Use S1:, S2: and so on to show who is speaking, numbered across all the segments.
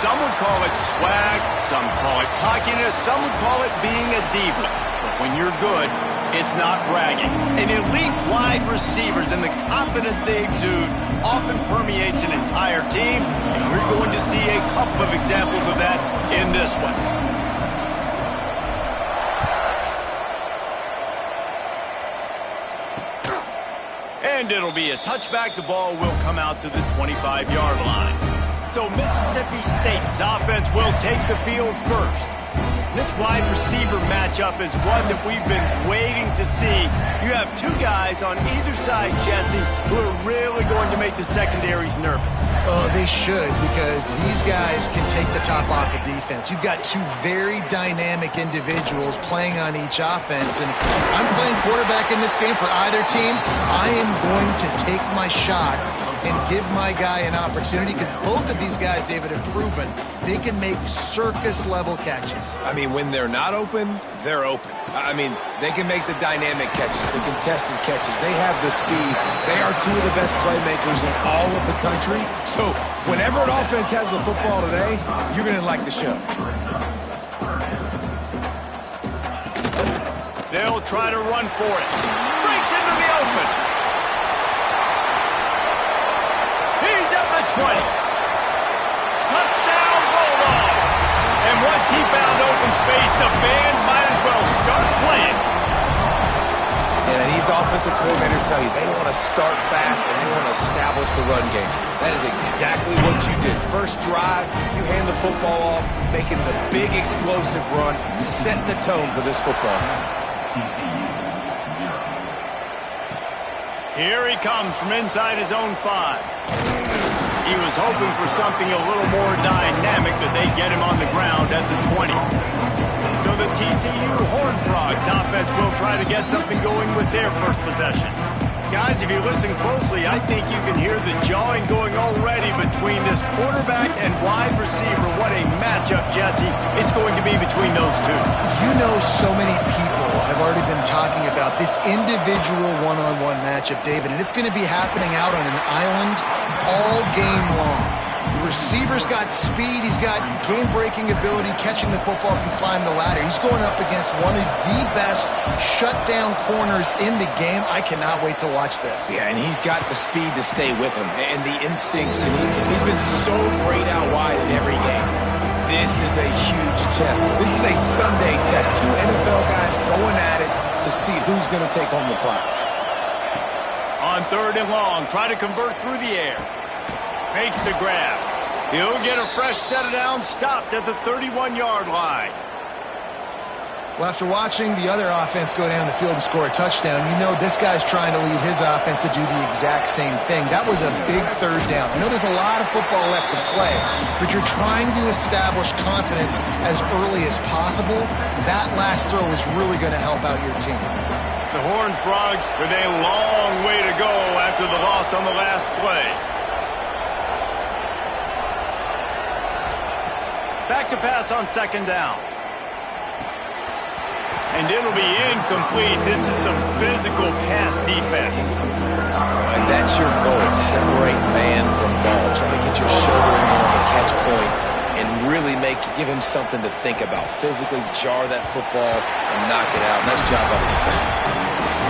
S1: Some would call it swag, some call it cockiness, some would call it being a diva. But when you're good, it's not bragging. And elite wide receivers and the confidence they exude often permeates an entire team. And we're going to see a couple of examples of that in this one. And it'll be a touchback. The ball will come out to the 25-yard line. So Mississippi State's offense will take the field first. This wide receiver matchup is one that we've been waiting to see. You have two guys on either side, Jesse, who are really going to make the secondaries nervous.
S2: Oh, they should, because these guys can take the top off the defense. You've got two very dynamic individuals playing on each offense, and if I'm playing quarterback in this game for either team, I am going to take my shots and give my guy an opportunity, because both of these guys, David, have proven they can make circus-level catches.
S3: I mean, when they're not open, they're open. I mean, they can make the dynamic catches, the contested catches. They have the speed. They are two of the best playmakers in all of the country. So whenever an offense has the football today, you're going to like the show.
S1: They'll try to run for it. Breaks into the open. He's at the 20. Touchdown, Bulldog. And once he found open space, the band might as well start playing.
S3: And these offensive coordinators tell you they want to start fast and they want to establish the run game. That is exactly what you did. First drive, you hand the football off, making the big explosive run, setting the tone for this football game.
S1: Here he comes from inside his own 5. He was hoping for something a little more dynamic, that they'd get him on the ground at the 20. So the TCU Horned Frogs offense will try to get something going with their first possession. Guys, if you listen closely, I think you can hear the jawing going already between this quarterback and wide receiver. What a matchup, Jesse, it's going to be between those two.
S2: You know, so many people have already been talking about this individual one-on-one matchup, David, and it's going to be happening out on an island all game long. The receiver's got speed, he's got game-breaking ability, catching the football, can climb the ladder. He's going up against one of the best shutdown corners in the game. I cannot wait to watch this.
S3: Yeah, and he's got the speed to stay with him and the instincts, and he's been so great out wide in every game. This is a huge test. This is a Sunday test. Two NFL guys going at it to see who's going to take home the prize.
S1: On 3rd and long, try to convert through the air. Makes the grab. He'll get a fresh set of downs, stopped at the 31-yard line.
S2: Well, after watching the other offense go down the field and score a touchdown, you know this guy's trying to lead his offense to do the exact same thing. That was a big 3rd down. I know there's a lot of football left to play, but you're trying to establish confidence as early as possible. That last throw is really going to help out your team.
S1: The Horned Frogs with a long way to go after the loss on the last play. Back to pass on 2nd down. And it'll be incomplete. This is some physical pass defense.
S3: And that's your goal. Separate man from ball. Try to get your shoulder in there on the catch point and really give him something to think about. Physically jar that football and knock it out. Nice job by the defender.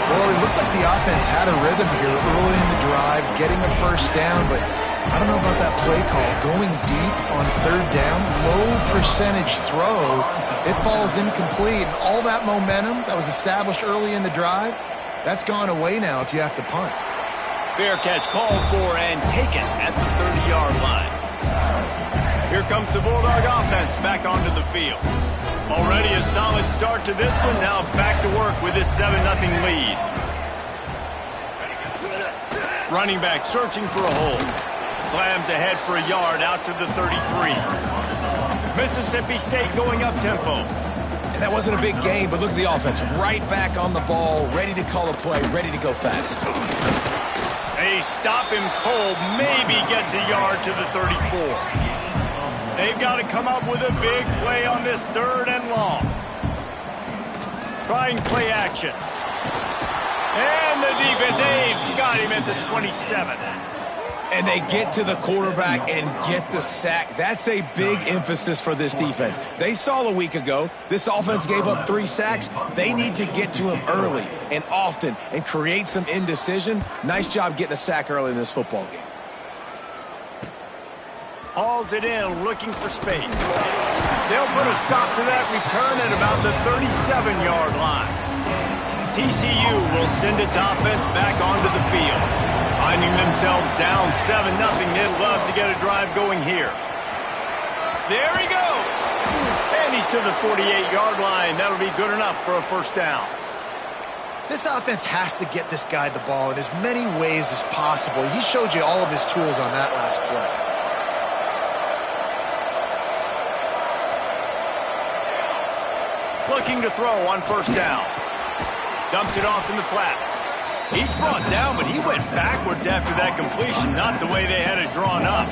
S2: Well, it looked like the offense had a rhythm here early in the drive, getting a first down, but I don't know about that play call. Going deep on third down, low percentage throw, it falls incomplete. And all that momentum that was established early in the drive, that's gone away now if you have to punt.
S1: Fair catch called for and taken at the 30-yard line. Here comes the Bulldog offense back onto the field. Already a solid start to this one. Now back to work with this 7-0 lead. Running back searching for a hole. Slams ahead for a yard out to the 33. Mississippi State going up tempo.
S3: And that wasn't a big game, but look at the offense. Right back on the ball, ready to call a play, ready to go fast.
S1: They stop him cold. Maybe gets a yard to the 34. They've got to come up with a big play on this 3rd and long. Trying play action. And the defense, they've got him at the 27.
S3: And they get to the quarterback and get the sack. That's a big emphasis for this defense. They saw a week ago, this offense gave up 3 sacks. They need to get to him early and often and create some indecision. Nice job getting a sack early in this football game.
S1: Hauls it in, looking for space. They'll put a stop to that return at about the 37-yard line. TCU will send its offense back onto the field. Finding themselves down 7-0, they'd love to get a drive going here. There he goes. And he's to the 48-yard line. That'll be good enough for a first down.
S2: This offense has to get this guy the ball in as many ways as possible. He showed you all of his tools on that last play.
S1: Looking to throw on first down. Dumps it off in the flats. He's brought down, but he went backwards after that completion, not the way they had it drawn up.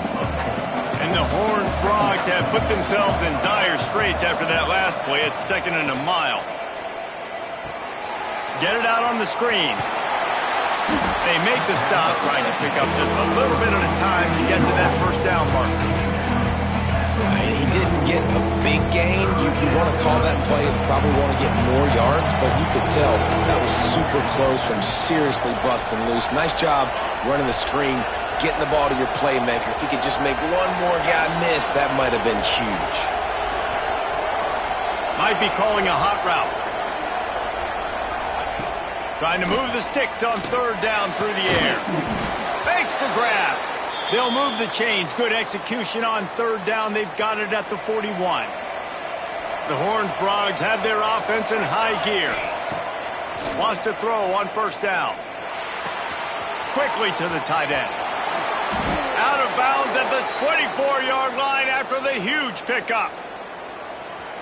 S1: And the Horned Frogs have put themselves in dire straits after that last play. It's 2nd and a mile. Get it out on the screen. They make the stop, trying to pick up just a little bit at a time to get to that first down mark.
S3: He didn't get a big gain. You want to call that play and probably want to get more yards, but you could tell that was super close from seriously busting loose. Nice job running the screen, getting the ball to your playmaker. If he could just make one more guy miss, that might have been huge.
S1: Might be calling a hot route. Trying to move the sticks on 3rd down through the air. Makes the grab. They'll move the chains. Good execution on 3rd down. They've got it at the 41. The Horned Frogs have their offense in high gear. Wants to throw on first down. Quickly to the tight end. Out of bounds at the 24-yard line after the huge pickup.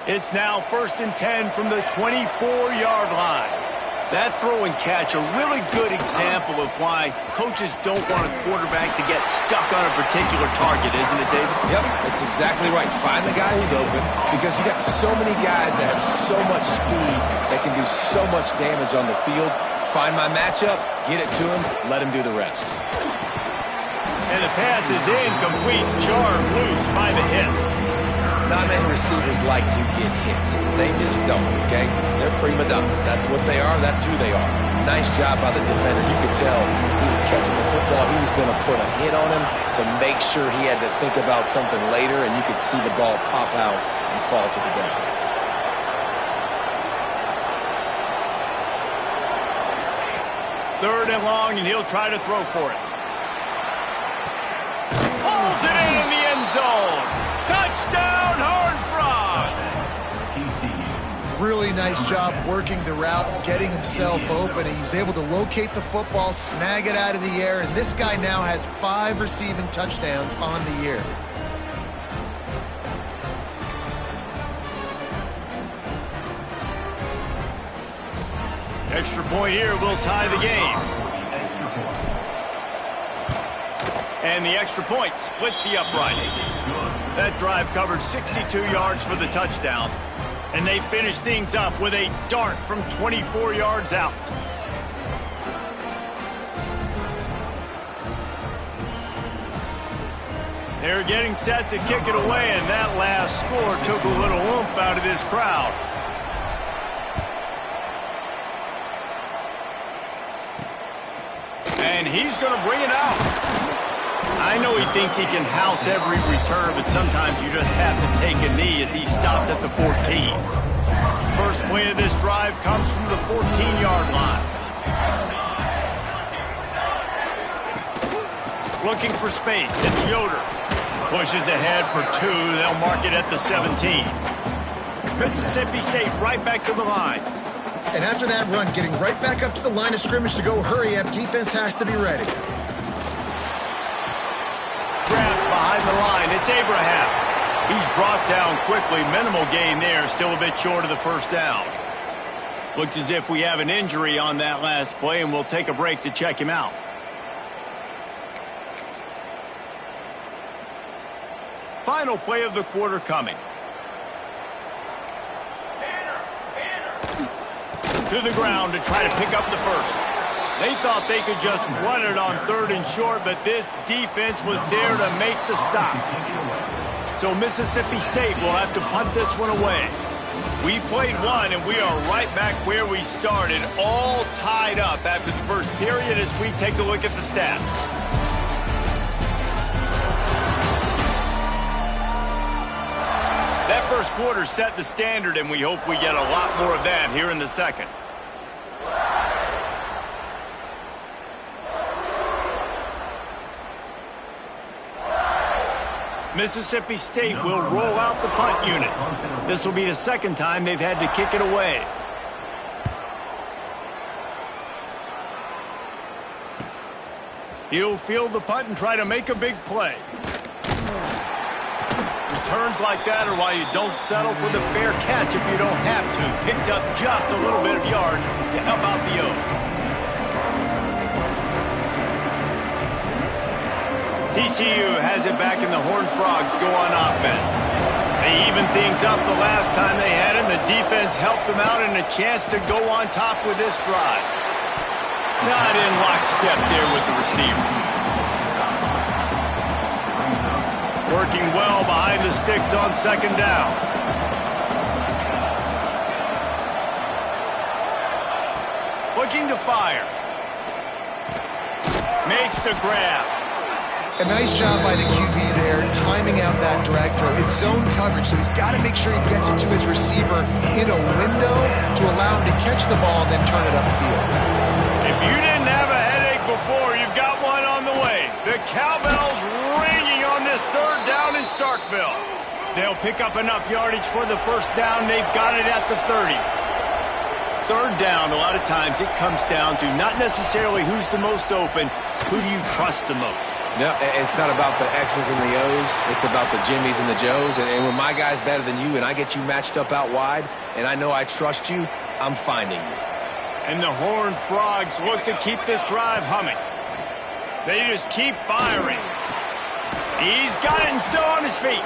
S1: It's now 1st and 10 from the 24-yard line. That throw and catch, a really good example of why coaches don't want a quarterback to get stuck on a particular target, isn't it, David?
S3: Yep, that's exactly right. Find the guy who's open, because you got so many guys that have so much speed that can do so much damage on the field. Find my matchup, get it to him, let him do the rest.
S1: And the pass is incomplete, jarred loose by the hit.
S3: Not many receivers like to get hit. They just don't, okay? They're prima donnas. That's what they are. That's who they are. Nice job by the defender. You could tell he was catching the football. He was going to put a hit on him to make sure he had to think about something later, and you could see the ball pop out and fall to the ground.
S1: Third and long, and he'll try to throw for it. Pulls it in the end zone. Touchdown, Horned Frogs!
S2: Really nice job working the route, getting himself open. He was able to locate the football, snag it out of the air, and this guy now has 5 receiving touchdowns on the year.
S1: Extra point here will tie the game. And the extra point splits the uprights. That drive covered 62 yards for the touchdown. And they finish things up with a dart from 24 yards out. They're getting set to kick it away, and that last score took a little oomph out of this crowd. And he's going to bring it out. I know he thinks he can house every return, but sometimes you just have to take a knee as he stopped at the 14. First play of this drive comes from the 14-yard line. Looking for space. It's Yoder. Pushes ahead for 2. They'll mark it at the 17. Mississippi State right back to the line.
S2: And after that run, getting right back up to the line of scrimmage to go hurry up, defense has to be ready.
S1: Grabbed behind the line. It's Abraham. He's brought down quickly. Minimal gain there. Still a bit short of the first down. Looks as if we have an injury on that last play, and we'll take a break to check him out. Final play of the quarter coming. To the ground to try to pick up the first. They thought they could just run it on 3rd and short, but this defense was there to make the stop. So Mississippi State will have to punt this one away. We played one, and we are right back where we started, all tied up after the first period as we take a look at the stats. That first quarter set the standard, and we hope we get a lot more of that here in the second. Mississippi State will roll out the punt unit. This will be the second time they've had to kick it away. He'll field the punt and try to make a big play. Returns like that are why you don't settle for the fair catch if you don't have to. Picks up just a little bit of yards to help out the O. TCU has it back and the Horned Frogs go on offense. They even things up the last time they had him. The defense helped them out and a chance to go on top with this drive. Not in lockstep there with the receiver. Working well behind the sticks on second down. Looking to fire. Makes the grab.
S2: A nice job by the QB there, timing out that drag throw. It's zone coverage, so he's got to make sure he gets it to his receiver in a window to allow him to catch the ball and then turn it upfield.
S1: If you didn't have a headache before, you've got one on the way. The cowbell's ringing on this 3rd down in Starkville. They'll pick up enough yardage for the first down. They've got it at the 30. 3rd down, a lot of times it comes down to not necessarily who's the most open, who do you trust the most?
S3: No, it's not about the X's and the O's. It's about the Jimmies and the Joes. And when my guy's better than you and I get you matched up out wide and I know I trust you, I'm finding you.
S1: And the Horned Frogs look to keep this drive humming. They just keep firing. He's got it and still on his feet.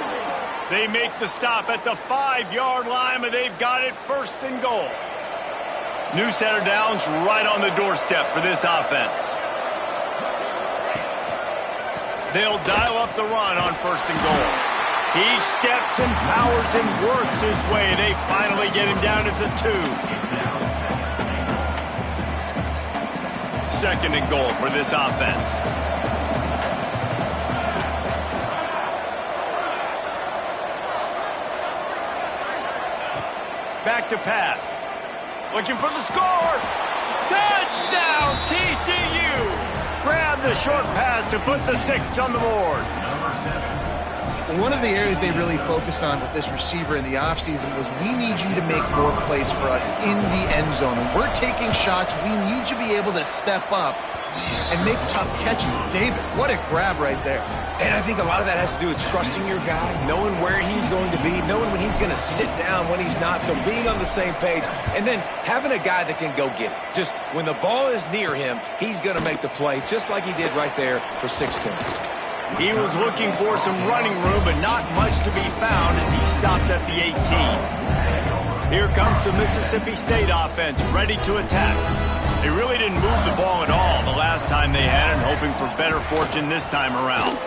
S1: They make the stop at the 5-yard line, but they've got it 1st and goal. New set of downs right on the doorstep for this offense. They'll dial up the run on 1st and goal. He steps and powers and works his way. They finally get him down at the 2. 2nd and goal for this offense. Back to pass. Looking for the score. Touchdown, TCU! Grab the short pass to put the 6 on the board.
S2: One of the areas they really focused on with this receiver in the offseason was we need you to make more plays for us in the end zone. When we're taking shots, we need you to be able to step up and make tough catches. David, what a grab right there.
S3: And I think a lot of that has to do with trusting your guy, knowing where he's going to be, knowing when he's going to sit down, when he's not, so being on the same page, and then having a guy that can go get it. Just when the ball is near him, he's going to make the play, just like he did right there for 6 points.
S1: He was looking for some running room, but not much to be found as he stopped at the 18. Here comes the Mississippi State offense, ready to attack. They really didn't move the ball at all the last time they had it, hoping for better fortune this time around.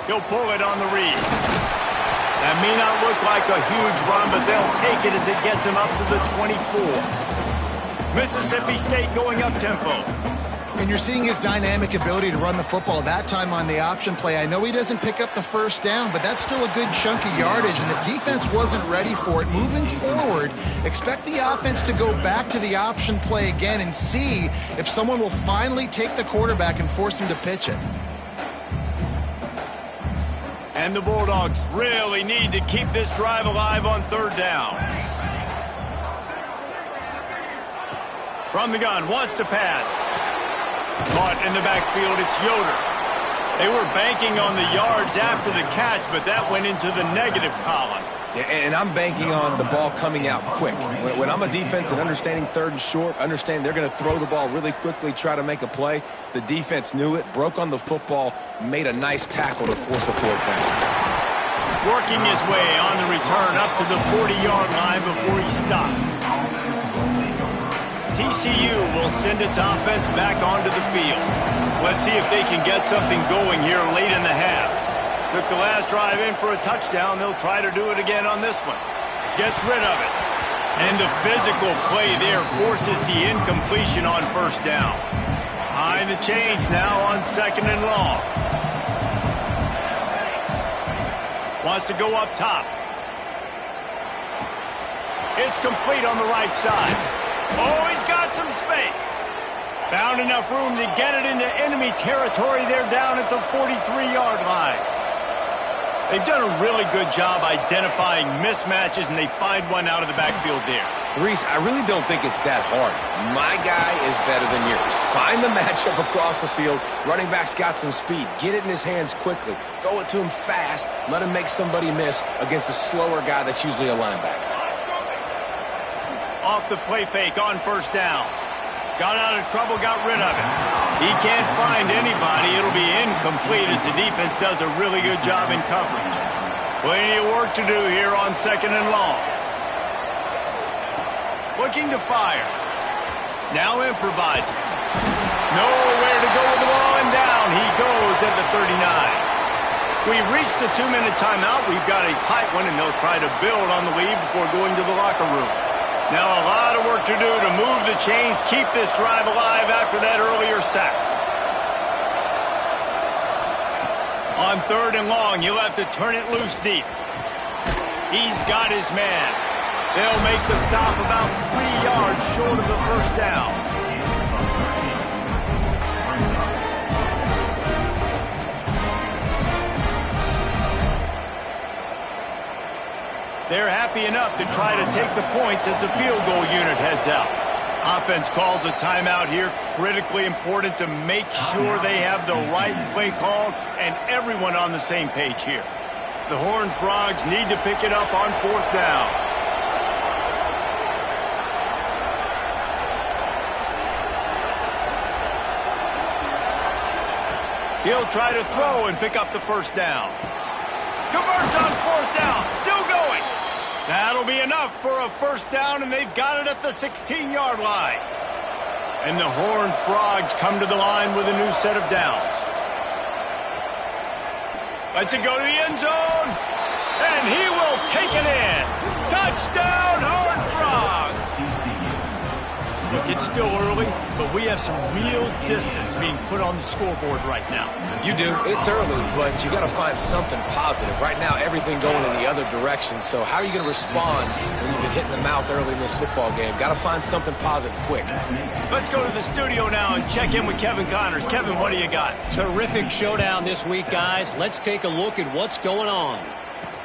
S1: He'll pull it on the read. That may not look like a huge run, but they'll take it as it gets them up to the 24. Mississippi State going up-tempo.
S2: And you're seeing his dynamic ability to run the football, that time on the option play. I know he doesn't pick up the first down, but that's still a good chunk of yardage, and the defense wasn't ready for it. Moving forward, expect the offense to go back to the option play again and see if someone will finally take the quarterback and force him to pitch it.
S1: And the Bulldogs really need to keep this drive alive on third down. From the gun, wants to pass. Caught in the backfield, it's Yoder. They were banking on the yards after the catch, but that went into the negative column.
S3: And I'm banking on the ball coming out quick. When I'm a defense and understanding third and short, understand they're going to throw the ball really quickly, try to make a play. The defense knew it, broke on the football, made a nice tackle to force a fourth down.
S1: Working his way on the return up to the 40-yard line before he stopped. TCU will send its offense back onto the field. Let's see if they can get something going here late in the half. Took the last drive in for a touchdown. They'll try to do it again on this one. Gets rid of it. And the physical play there forces the incompletion on first down. Behind the chains now on second and long. Wants to go up top. It's complete on the right side. Oh, he's got some space. Found enough room to get it into enemy territory. They're down at the 43-yard line. They've done a really good job identifying mismatches, and they find one out of the backfield there.
S3: Reese, I really don't think it's that hard. My guy is better than yours. Find the matchup across the field. Running back's got some speed. Get it in his hands quickly. Throw it to him fast. Let him make somebody miss against a slower guy that's usually a linebacker.
S1: Off the play fake on first down. Got out of trouble, got rid of it. He can't find anybody. It'll be incomplete as the defense does a really good job in coverage. Plenty of work to do here on second and long. Looking to fire. Now improvising. Nowhere to go with the ball, and down he goes at the 39. We've reached the 2-minute timeout. We've got a tight one, and they'll try to build on the lead before going to the locker room. Now a lot of work to do to move the chains, keep this drive alive after that earlier sack. On third and long, you'll have to turn it loose deep. He's got his man. They'll make the stop about 3 yards short of the first down. They're happy enough to try to take the points as the field goal unit heads out. Offense calls a timeout here. Critically important to make sure they have the right play called and everyone on the same page here. The Horned Frogs need to pick it up on fourth down. He'll try to throw and pick up the first down. Converts on fourth down. Still going. That'll be enough for a first down, and they've got it at the 16-yard line. And the Horned Frogs come to the line with a new set of downs. Lets it go to the end zone, and he will take it in. Touchdown, Horned Frogs! Look, it's still early, but we have some real distance being put on the scoreboard right now.
S3: You do. It's early, but you got to find something positive. Right now, everything going in the other direction. So how are you going to respond when you've been hit in the mouth early in this football game? Got to find something positive quick.
S1: Let's go to the studio now and check in with Kevin Connors. Kevin, what do you got?
S4: Terrific showdown this week, guys. Let's take a look at what's going on.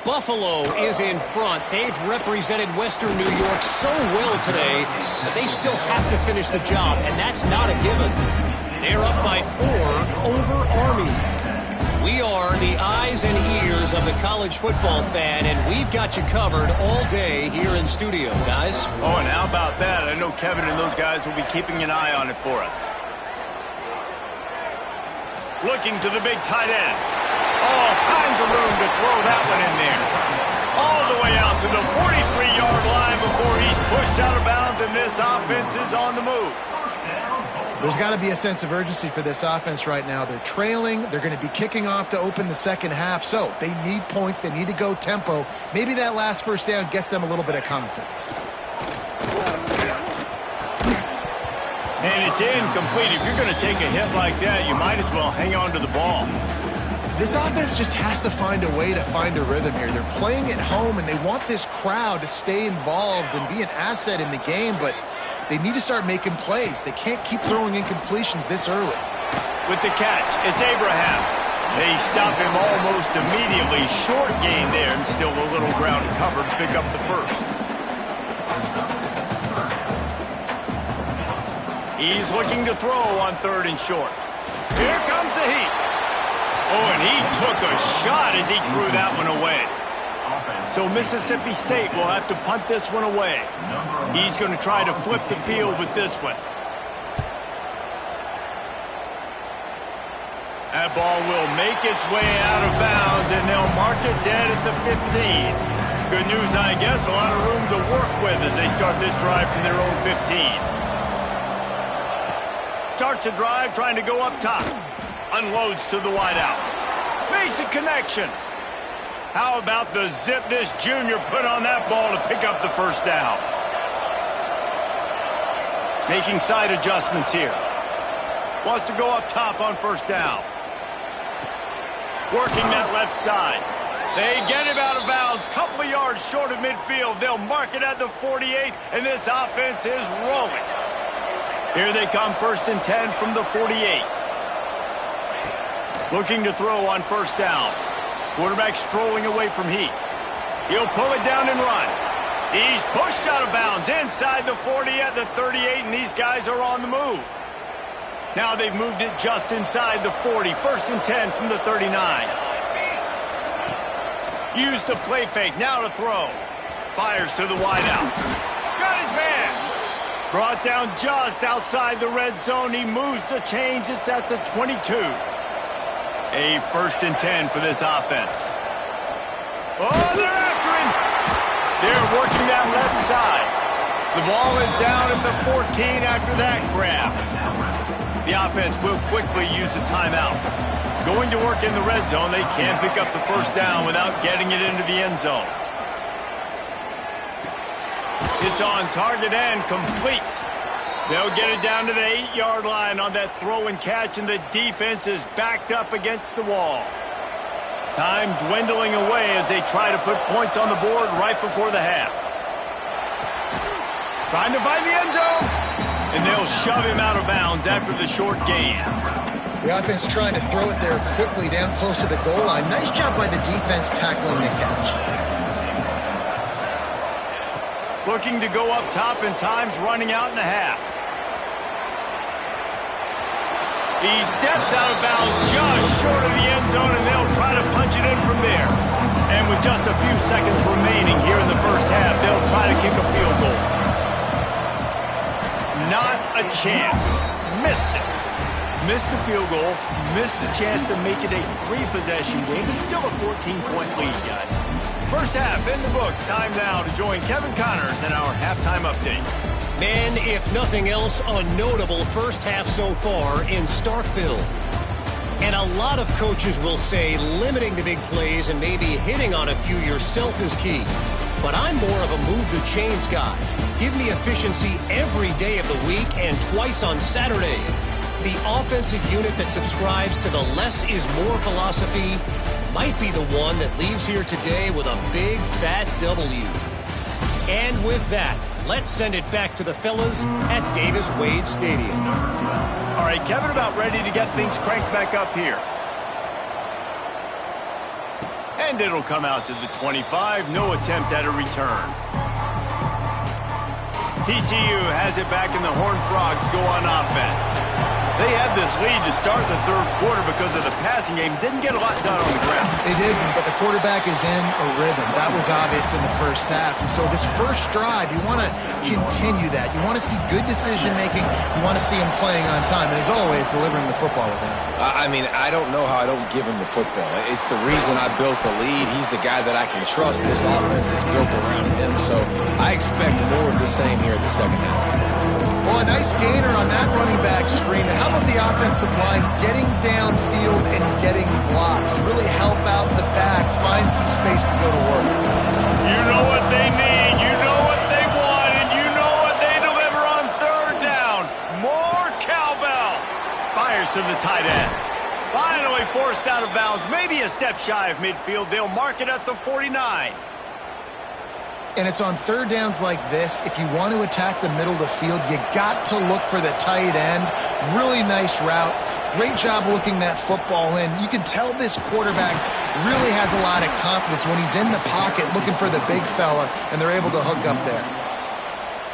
S4: Buffalo is in front. They've represented Western New York so well today, but they still have to finish the job, and that's not a given. They're up by 4 over Army. We are the eyes and ears of the college football fan, and we've got you covered all day here in studio, guys.
S1: Oh, and how about that? I know Kevin and those guys will be keeping an eye on it for us. Looking to the big tight end. All kinds of room to throw that one in there. All the way out to the 43-yard line before he's pushed this offense is on the move.
S2: There's got to be a sense of urgency for this offense right now. They're trailing. They're going to be kicking off to open the second half. So they need points. They need to go tempo. Maybe that last first down gets them a little bit of confidence.
S1: And it's incomplete. If you're going to take a hit like that, you might as well hang on to the ball.
S2: This offense just has to find a way to find a rhythm here. They're playing at home, and they want this crowd to stay involved and be an asset in the game, but they need to start making plays. They can't keep throwing incompletions this early.
S1: With the catch, it's Abraham. They stop him almost immediately. Short gain there, and still a little ground covered to pick up the first. He's looking to throw on 3rd and short. Here comes the heat. Oh, and he took a shot as he threw that one away. So Mississippi State will have to punt this one away. He's going to try to flip the field with this one. That ball will make its way out of bounds, and they'll mark it dead at the 15. Good news, I guess, a lot of room to work with as they start this drive from their own 15. Starts a drive trying to go up top. Unloads to the wideout. Makes a connection. How about the zip this junior put on that ball to pick up the first down? Making side adjustments here. Wants to go up top on first down. Working that left side. They get him out of bounds. Couple of yards short of midfield. They'll mark it at the 48, and this offense is rolling. Here they come, 1st and 10 from the 48. Looking to throw on first down. Quarterback strolling away from heat. He'll pull it down and run. He's pushed out of bounds inside the 40 at the 38, and these guys are on the move. Now they've moved it just inside the 40. 1st and 10 from the 39. Use the play fake. Now to throw. Fires to the wideout. Got his man. Brought down just outside the red zone. He moves the chains. It's at the 22. A 1st and 10 for this offense. Oh, they're after him. They're working that left side. The ball is down at the 14 after that grab. The offense will quickly use a timeout. Going to work in the red zone. They can't pick up the first down without getting it into the end zone. It's on target and complete. They'll get it down to the 8-yard line on that throw and catch, and the defense is backed up against the wall. Time dwindling away as they try to put points on the board right before the half. Trying to find the end zone, and they'll shove him out of bounds after the short gain.
S2: The offense trying to throw it there quickly down close to the goal line. Nice job by the defense tackling the catch.
S1: Looking to go up top, and time's running out in the half. He steps out of bounds just short of the end zone, and they'll try to punch it in from there. And with just a few seconds remaining here in the first half, they'll try to kick a field goal. Not a chance. Missed it. Missed the field goal. Missed the chance to make it a 3-possession game. It's still a 14-point lead, guys. First half in the books. Time now to join Kevin Connors in our halftime update.
S4: Man, if nothing else, a notable first half so far in Starkville. And a lot of coaches will say limiting the big plays and maybe hitting on a few yourself is key. But I'm more of a move the chains guy. Give me efficiency every day of the week and twice on Saturday. The offensive unit that subscribes to the less is more philosophy might be the one that leaves here today with a big fat W. And with that, let's send it back to the fellas at Davis-Wade Stadium.
S1: All right, Kevin, about ready to get things cranked back up here. And it'll come out to the 25. No attempt at a return. TCU has it back, and the Horned Frogs go on offense. They had this lead to start the third quarter because of the passing game. Didn't get a lot done on the ground.
S2: They didn't, but the quarterback is in a rhythm. That was obvious in the first half. And so this first drive, you want to continue that. You want to see good decision-making. You want to see him playing on time. And as always, delivering the football with that.
S3: I mean, I don't know how I don't give him the football. It's the reason I built the lead. He's the guy that I can trust. This offense is built around him. So I expect more of the same here in the second half.
S2: Well, a nice gainer on that running back screen. How about the offensive line getting downfield and getting blocks to really help out the back, find some space to go to work?
S1: You know what they need, you know what they want, and you know what they deliver on third down. More cowbell. Fires to the tight end. Finally forced out of bounds, maybe a step shy of midfield. They'll mark it at the 49.
S2: And it's on third downs like this. If you want to attack the middle of the field, you got to look for the tight end. Really nice route. Great job looking that football in. You can tell this quarterback really has a lot of confidence when he's in the pocket looking for the big fella, and they're able to hook up there.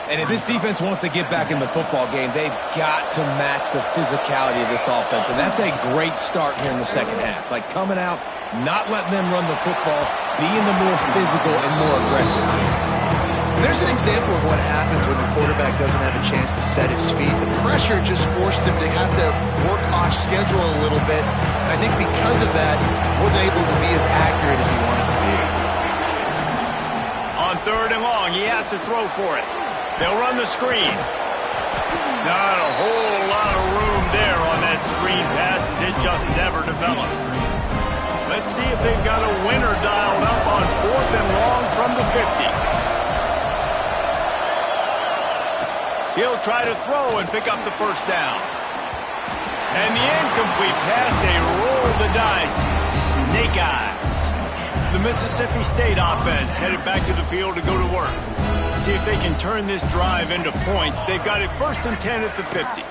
S3: And if this defense wants to get back in the football game, they've got to match the physicality of this offense. And that's a great start here in the second half. Like coming out, not letting them run the football, being the more physical and more aggressive team.
S2: There's an example of what happens when the quarterback doesn't have a chance to set his feet. The pressure just forced him to have to work off schedule a little bit. And I think because of that, wasn't able to be as accurate as he wanted to be.
S1: On third and long, he has to throw for it. They'll run the screen. Not a whole lot of room there on that screen pass as it just never developed. Let's see if they've got a winner dialed up on fourth and long from the 50. He'll try to throw and pick up the first down. And the incomplete pass, they roll the dice. Snake eyes. The Mississippi State offense headed back to the field to go to work. See if they can turn this drive into points. They've got it 1st and 10 at the 50.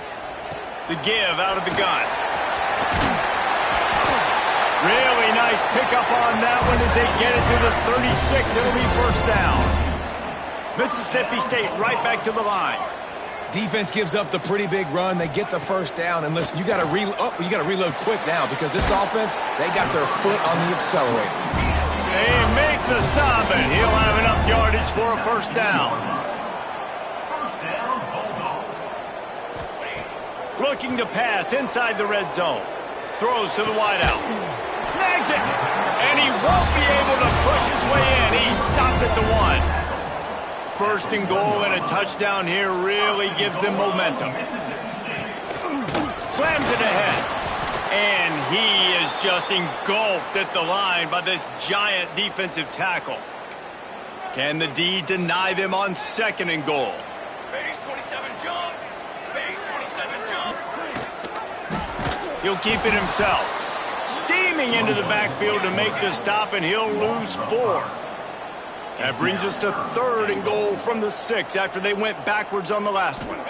S1: The give out of the gun. Really nice pickup on that one as they get it to the 36. It'll be first down. Mississippi State right back to the line.
S3: Defense gives up the pretty big run. They get the first down. And listen, you got to reload quick now because this offense, they got their foot on the accelerator.
S1: They make the stop, and he'll have enough yardage for a first down. Looking to pass inside the red zone. Throws to the wideout. Snags it, and he won't be able to push his way in. He's stopped at the 1. First and goal and a touchdown here really gives them momentum. Slams it ahead. And he is just engulfed at the line by this giant defensive tackle. Can the D deny them on second and goal?
S5: Base 27 jump. Base 27 jump.
S1: He'll keep it himself. Steaming into the backfield to make the stop, and he'll lose 4. That brings us to third and goal from the 6 after they went backwards on the last one.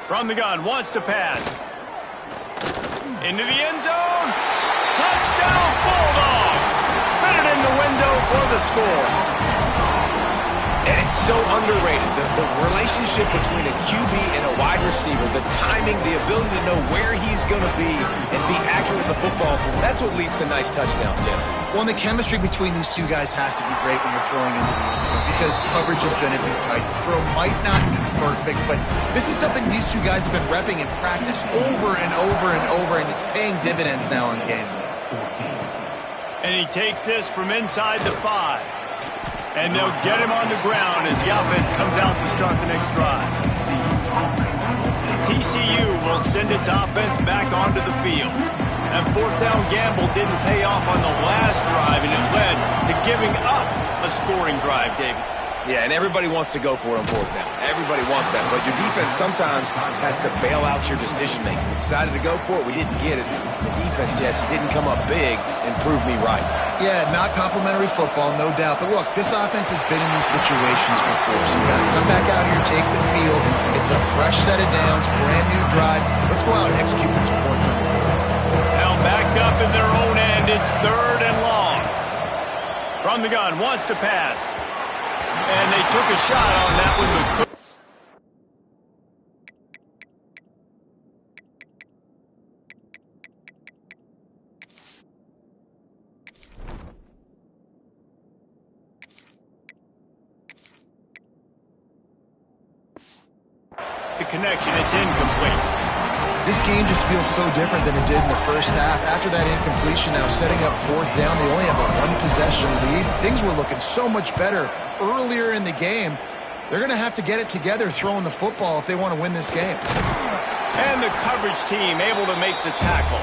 S1: From the gun, wants to pass. Into the end zone. Touchdown, Bulldogs. Fitted in the window for the score.
S3: And it's so underrated. The relationship between a QB and a wide receiver, the timing, the ability to know where he's going to be and be accurate with the football, that's what leads to nice touchdowns, Jesse.
S2: Well, and the chemistry between these two guys has to be great when you're throwing into the end zone because coverage is going to be tight. The throw might not be perfect, but this is something these two guys have been repping in practice over and over and over, and it's paying dividends now in game.
S1: And he takes this from inside the 5. And they'll get him on the ground as the offense comes out to start the next drive. TCU will send its offense back onto the field. That fourth down gamble didn't pay off on the last drive, and it led to giving up a scoring drive, David.
S3: Yeah, and everybody wants to go for it on fourth down. Everybody wants that, but your defense sometimes has to bail out your decision-making. We decided to go for it. We didn't get it. The defense, Jesse, didn't come up big and prove me right.
S2: Yeah, not complimentary football, no doubt. But look, this offense has been in these situations before, so you got to come back out here, take the field. It's a fresh set of downs, brand new drive. Let's go out and execute with some points on the board.
S1: Now backed up in their own end, it's third and long. From the gun, wants to pass. And they took a shot on that one, but couldn't. The connection, it's incomplete.
S2: This game just feels so different than it did in the first half. After that incompletion, now setting up fourth down, they only have a 1-possession lead. Things were looking so much better earlier in the game. They're going to have to get it together throwing the football if they want to win this game.
S1: And the coverage team able to make the tackle.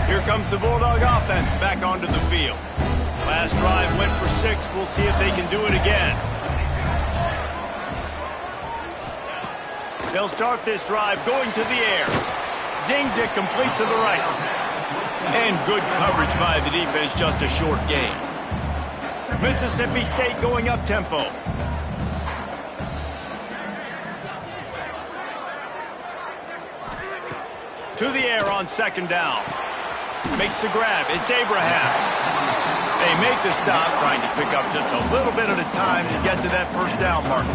S1: Here comes the Bulldog offense back onto the field. Last drive went for 6. We'll see if they can do it again. They'll start this drive going to the air. Zings it complete to the right. And good coverage by the defense, just a short gain. Mississippi State going up-tempo. To the air on second down. Makes the grab. It's Abraham. They make the stop, trying to pick up just a little bit at a time to get to that first down marker.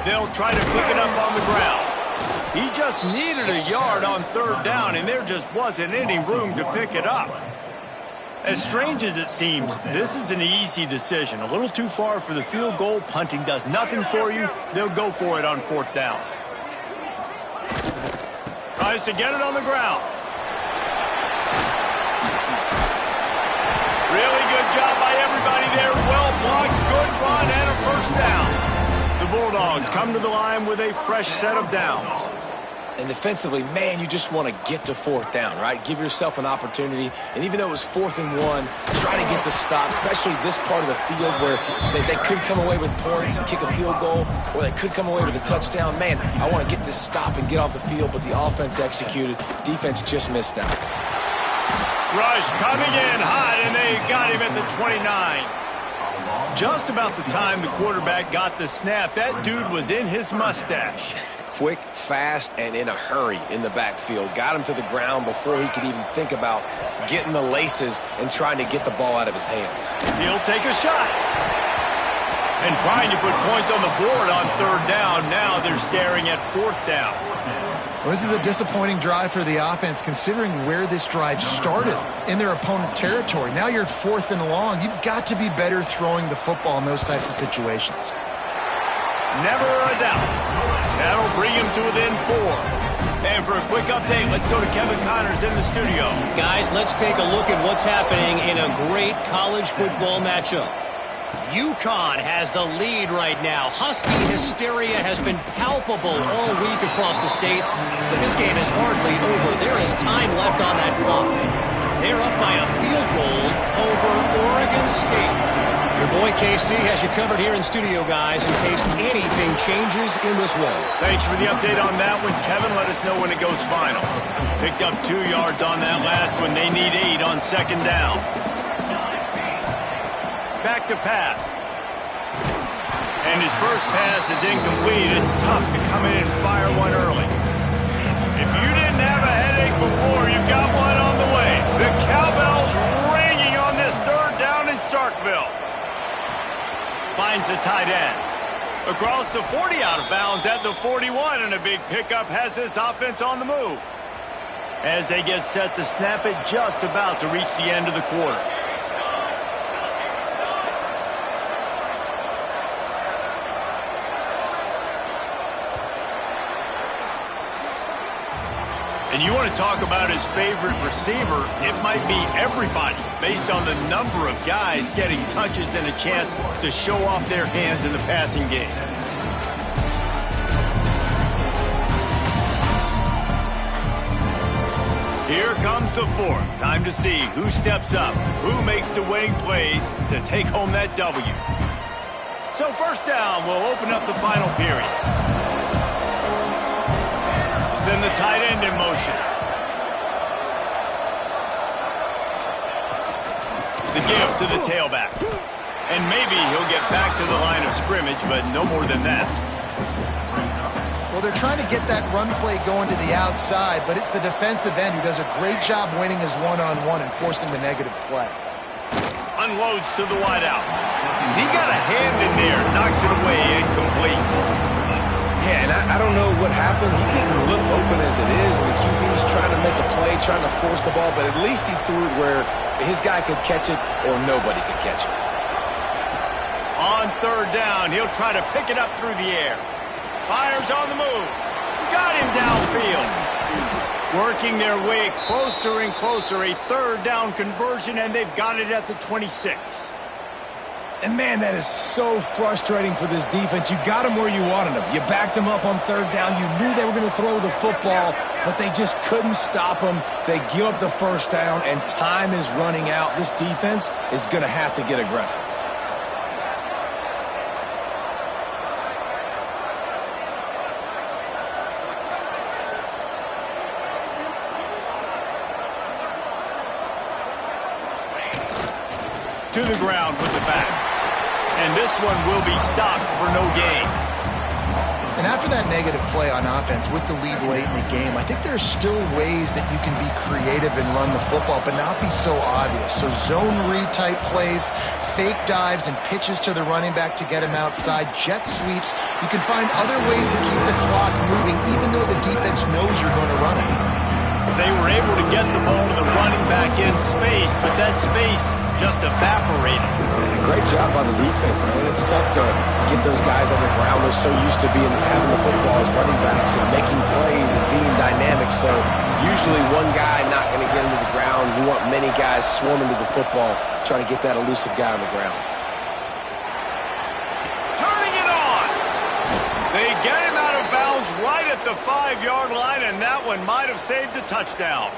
S1: They'll try to pick it up on the ground. He just needed a yard on third down, and there just wasn't any room to pick it up. As strange as it seems, this is an easy decision. A little too far for the field goal. Punting does nothing for you. They'll go for it on fourth down. Tries to get it on the ground. Really good job by everybody there. Well blocked, good run, and a first down. The Bulldogs come to the line with a fresh set of downs.
S3: And defensively, man, you just want to get to fourth down, right? Give yourself an opportunity. And even though it was 4th and 1, try to get the stop, especially this part of the field where they could come away with points and kick a field goal, or they could come away with a touchdown. Man, I want to get this stop and get off the field, but the offense executed. Defense just missed out.
S1: Rush coming in hot, and they got him at the 29. Just about the time the quarterback got the snap, that dude was in his mustache.
S3: Quick, fast, and in a hurry in the backfield. Got him to the ground before he could even think about getting the laces and trying to get the ball out of his hands.
S1: He'll take a shot. And trying to put points on the board on third down. Now they're staring at fourth down.
S2: Well, this is a disappointing drive for the offense, considering where this drive started in their opponent territory. Now you're 4th and long. You've got to be better throwing the football in those types of situations.
S1: Never a doubt. That'll bring him to within 4. And for a quick update, let's go to Kevin Connors in the studio.
S4: Guys, let's take a look at what's happening in a great college football matchup. UConn has the lead right now. Husky hysteria has been palpable all week across the state, but this game is hardly over. There is time left on that clock. They're up by a field goal over Oregon State. Your boy KC has you covered here in studio, guys, in case anything changes in this one.
S1: Thanks for the update on that one, Kevin. Let us know when it goes final. Picked up 2 yards on that last one. They need 8 on second down. Back to pass. And his first pass is incomplete. It's tough to come in and fire one early. If you didn't have a headache before, you've got one on the way. The cowbell's ringing on this third down in Starkville. Finds the tight end. Across the 40, out of bounds at the 41, and a big pickup has this offense on the move. As they get set to snap it, just about to reach the end of the quarter. And you want to talk about his favorite receiver, it might be everybody, based on the number of guys getting touches and a chance to show off their hands in the passing game. Here comes the 4th. Time to see who steps up, who makes the winning plays to take home that W. So first down will open up the final period. Send the tight end in motion. The give to the tailback. And maybe he'll get back to the line of scrimmage, but no more than that.
S2: Well, they're trying to get that run play going to the outside, but it's the defensive end who does a great job winning his one-on-one and forcing the negative play.
S1: Unloads to the wideout. He got a hand in there, knocks it away, incomplete.
S3: Yeah, and I don't know what happened. He didn't look open as it is, and the QB's trying to make a play, trying to force the ball, but at least he threw it where his guy could catch it or nobody could catch it.
S1: On third down, he'll try to pick it up through the air. Fires on the move. Got him downfield. Working their way closer and closer, a third down conversion, and they've got it at the 26.
S3: And, man, that is so frustrating for this defense. You got them where you wanted them. You backed them up on third down. You knew they were going to throw the football, but they just couldn't stop them. They give up the first down, and time is running out. This defense is going to have to get aggressive.
S1: To the ground with the back. And this one will be stopped for no gain.
S2: And after that negative play on offense with the lead late in the game, I think there's still ways that you can be creative and run the football, but not be so obvious. So zone read type plays, fake dives and pitches to the running back to get him outside, jet sweeps. You can find other ways to keep the clock moving, even though the defense knows you're going to run it.
S1: They were able to get the ball to the running back in space, but that space just evaporated.
S3: And a great job by the defense, man. It's tough to get those guys on the ground. They're so used to having the football as running backs and making plays and being dynamic. So usually one guy not going to get into the ground. You want many guys swarming to the football, trying to get that elusive guy on the ground.
S1: Turning it on. They get him out of bounds right at the 5-yard line, and that one might have saved a touchdown.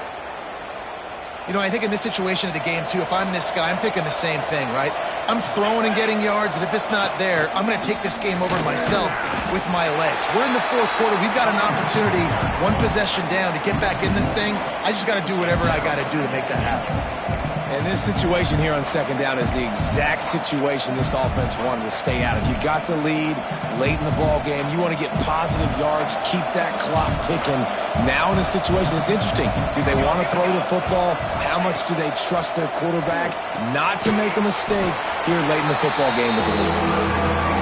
S2: You know, I think in this situation of the game, too, if I'm this guy, I'm thinking the same thing, right? I'm throwing and getting yards, and if it's not there, I'm going to take this game over myself with my legs. We're in the fourth quarter. We've got an opportunity, one possession down, to get back in this thing. I just got to do whatever I got to do to make that happen.
S3: And this situation here on second down is the exact situation this offense wanted to stay out of. You got the lead late in the ball game. You want to get positive yards, keep that clock ticking. Now in a situation, it's interesting. Do they want to throw the football? How much do they trust their quarterback not to make a mistake here late in the football game with the lead?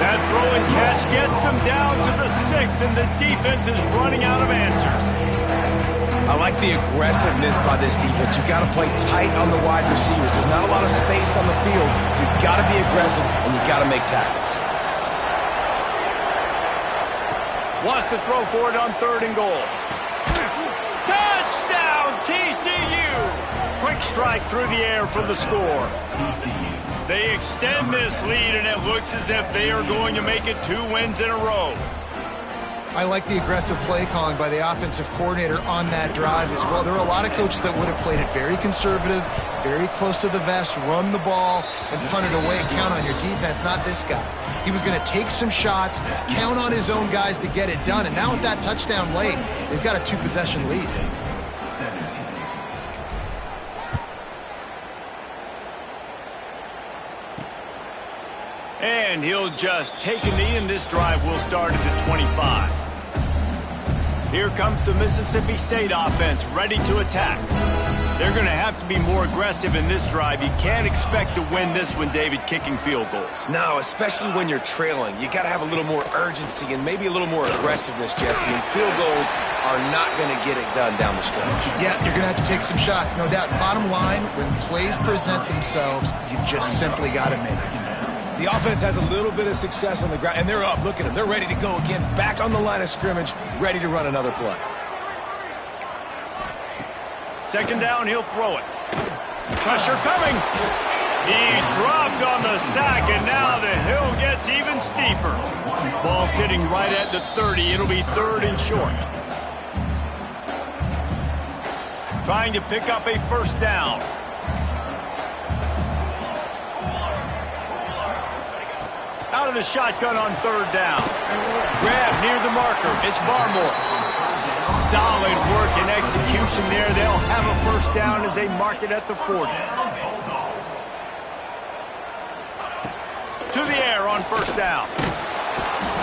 S1: That throw and catch gets them down to the 6, and the defense is running out of answers.
S3: I like the aggressiveness by this defense. You've got to play tight on the wide receivers. There's not a lot of space on the field. You've got to be aggressive, and you've got to make tackles.
S1: Wants to throw for it on 3rd and goal. Touchdown, TCU! Quick strike through the air for the score. They extend this lead, and it looks as if they are going to make it 2 wins in a row.
S2: I like the aggressive play calling by the offensive coordinator on that drive as well. There are a lot of coaches that would have played it very conservative, very close to the vest, run the ball, and punt it away. Count on your defense, not this guy. He was going to take some shots, count on his own guys to get it done. And now with that touchdown late, they've got a 2-possession lead.
S1: And he'll just take a knee, and this drive will start at the 25. Here comes the Mississippi State offense, ready to attack. They're going to have to be more aggressive in this drive. You can't expect to win this one, David, kicking field goals.
S3: No, especially when you're trailing. You got to have a little more urgency and maybe a little more aggressiveness, Jesse. And field goals are not going to get it done down the stretch.
S2: Yeah, you're going to have to take some shots, no doubt. Bottom line, when plays present themselves, you've just simply got to make them.
S3: The offense has a little bit of success on the ground, and they're up. Look at them. They're ready to go again, back on the line of scrimmage, ready to run another play.
S1: 2nd down, he'll throw it. Pressure coming. He's dropped on the sack, and now the hill gets even steeper. Ball sitting right at the 30. It'll be 3rd and short. Trying to pick up a 1st down. Out of the shotgun on 3rd down. Grab near the marker. It's Barmore. Solid work and execution there. They'll have a 1st down as they mark it at the 40. To the air on 1st down.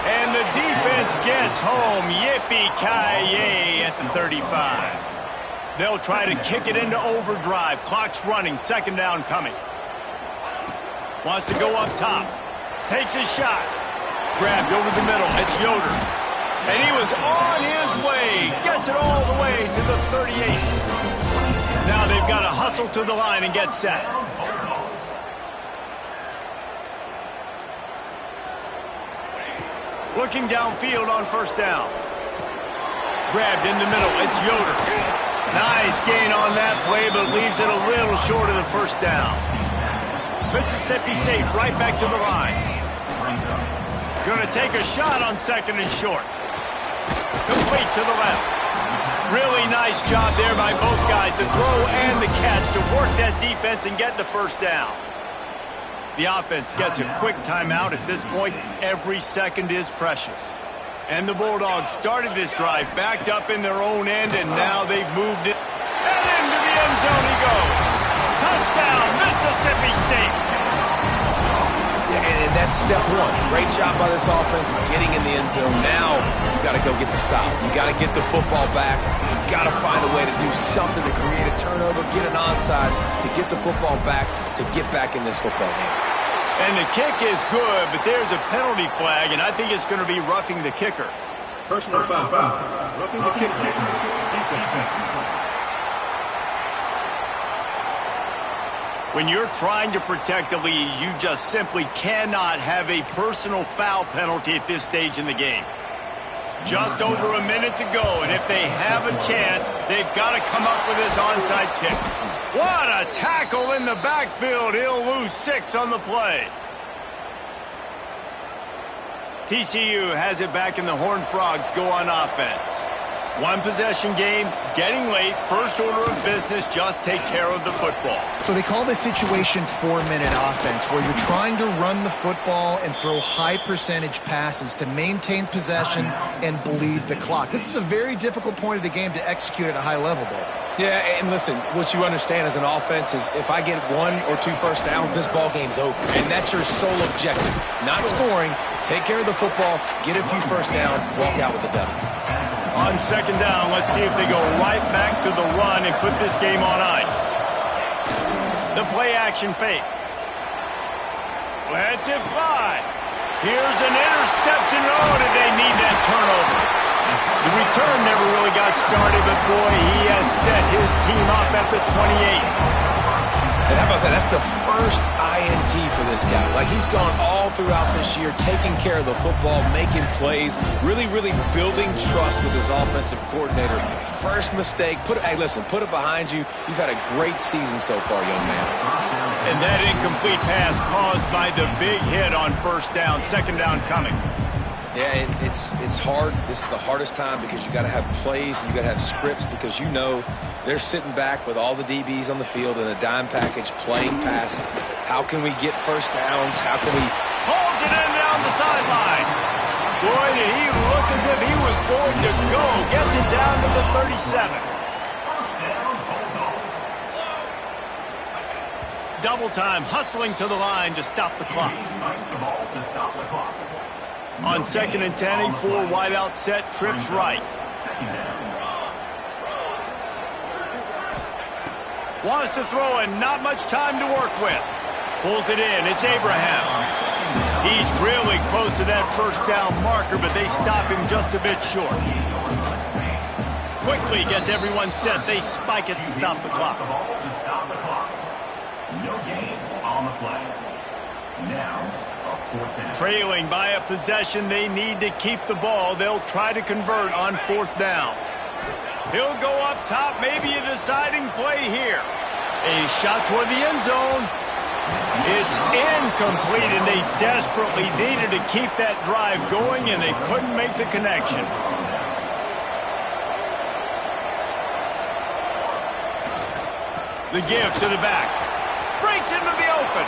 S1: And the defense gets home. Yippee-ki-yay at the 35. They'll try to kick it into overdrive. Clock's running. 2nd down coming. Wants to go up top. Takes his shot. Grabbed over the middle. It's Yoder. And he was on his way. Gets it all the way to the 38. Now they've got to hustle to the line and get set. Looking downfield on 1st down. Grabbed in the middle. It's Yoder. Nice gain on that play, but leaves it a little short of the first down. Mississippi State right back to the line. Going to take a shot on second and short. Complete to the left. Really nice job there by both guys to throw and the catch to work that defense and get the first down. The offense gets a quick timeout at this point. Every second is precious. And the Bulldogs started this drive backed up in their own end, and now they've moved it. And into the end zone he goes. Touchdown, Mississippi State.
S3: And that's step one. Great job by this offense getting in the end zone. Now you got to go get the stop. You got to get the football back. You got to find a way to do something to create a turnover, get an onside, to get the football back, to get back in this football game.
S1: And the kick is good, but there's a penalty flag, and I think it's going to be roughing the kicker.
S6: Personal foul. Roughing the kicker. Defense.
S1: When you're trying to protect the lead, you just simply cannot have a personal foul penalty at this stage in the game. Just over a minute to go, and if they have a chance, they've got to come up with this onside kick. What a tackle in the backfield. He'll lose 6 on the play. TCU has it back, and the Horned Frogs go on offense. One possession game, getting late, first order of business, just take care of the football.
S2: So they call this situation 4-minute offense, where you're trying to run the football and throw high percentage passes to maintain possession and bleed the clock. This is a very difficult point of the game to execute at a high level, though.
S3: Yeah, and listen, what you understand as an offense is if I get 1 or 2 first downs, this ball game's over. And that's your sole objective. Not scoring, take care of the football, get a few first downs, walk out with the W.
S1: On second down, let's see if they go right back to the run and put this game on ice. The play-action fake. Lets it fly. Here's an interception. Oh, did they need that turnover? The return never really got started, but boy, he has set his team up at the 28.
S3: And how about that? That's the first INT for this guy. Like, he's gone all throughout this year, taking care of the football, making plays, really, really building trust with his offensive coordinator. First mistake, hey, listen, put it behind you. You've had a great season so far, young man.
S1: And that incomplete pass caused by the big hit on first down, second down coming.
S3: Yeah, it's hard. This is the hardest time because you got to have plays and you got to have scripts because you know they're sitting back with all the DBs on the field in a dime package playing pass. How can we get first downs? How can we...
S1: Pulls it in down the sideline. Boy, did he look as if he was going to go. Gets it down to the 37. Double time, hustling to the line to stop the clock. On second and 10, a 4 wideout set, trips right. Wants to throw and not much time to work with. Pulls it in, it's Abraham. He's really close to that first down marker, but they stop him just a bit short. Quickly gets everyone set. They spike it to stop the clock.
S6: No gain on the play. Now,
S1: trailing by a possession, they need to keep the ball. They'll try to convert on fourth down. He'll go up top, maybe a deciding play here. A shot toward the end zone. It's incomplete, and they desperately needed to keep that drive going, and they couldn't make the connection. The give to the back. Breaks into the open.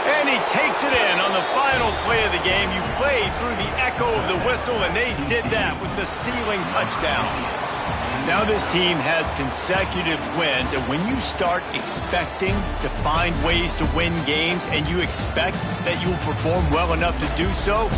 S1: And he takes it in on the final play of the game. You play through the echo of the whistle, and they did that with the sealing touchdown. Now this team has consecutive wins, and when you start expecting to find ways to win games and you expect that you will perform well enough to do so,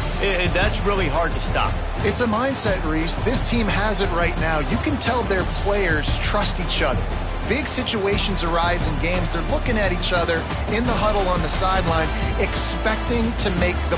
S1: that's really hard to stop.
S2: It's a mindset, Reese. This team has it right now. You can tell their players trust each other. Big situations arise in games. They're looking at each other in the huddle on the sideline, expecting to make the